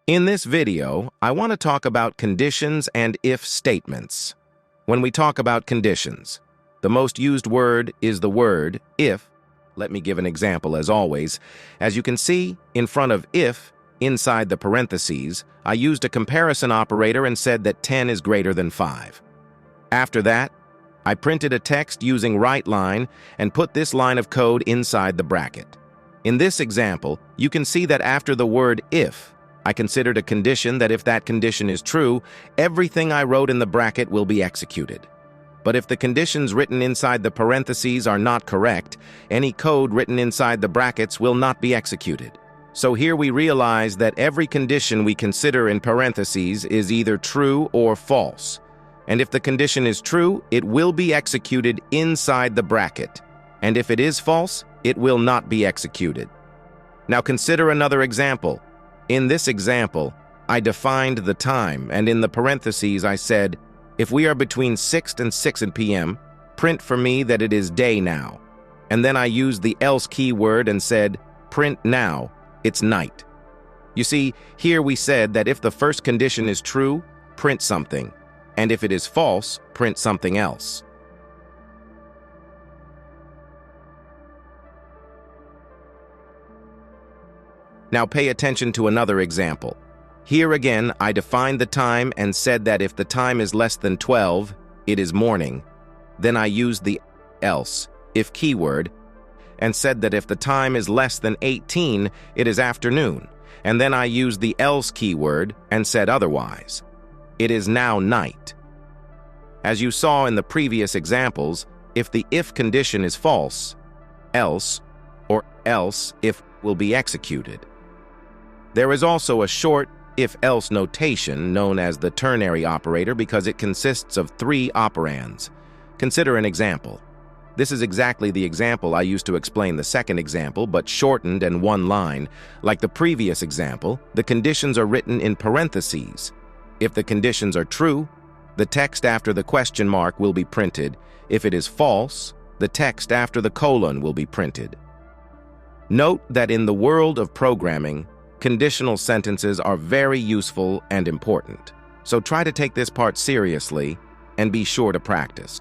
In this video, I want to talk about conditions and if statements. When we talk about conditions, the most used word is the word if. Let me give an example as always. As you can see, in front of if, inside the parentheses, I used a comparison operator and said that 10 is greater than 5. After that, I printed a text using WriteLine and put this line of code inside the bracket. In this example, you can see that after the word if, I considered a condition that if that condition is true, everything I wrote in the bracket will be executed. But if the conditions written inside the parentheses are not correct, any code written inside the brackets will not be executed. So here we realize that every condition we consider in parentheses is either true or false. And if the condition is true, it will be executed inside the bracket. And if it is false, it will not be executed. Now consider another example. In this example, I defined the time, and in the parentheses I said, if we are between 6 and 6 p.m., print for me that it is day now. And then I used the else keyword and said, print now, it's night. You see, here we said that if the first condition is true, print something, and if it is false, print something else. Now pay attention to another example. Here again, I defined the time and said that if the time is less than 12, it is morning. Then I used the else, if keyword, and said that if the time is less than 18, it is afternoon. And then I used the else keyword and said otherwise. It is now night. As you saw in the previous examples, if the if condition is false, else, or else if will be executed. There is also a short if-else notation known as the ternary operator because it consists of 3 operands. Consider an example. This is exactly the example I used to explain the second example, but shortened and one line. Like the previous example, the conditions are written in parentheses. If the conditions are true, the text after the question mark will be printed. If it is false, the text after the colon will be printed. Note that in the world of programming, conditional sentences are very useful and important. So try to take this part seriously and be sure to practice.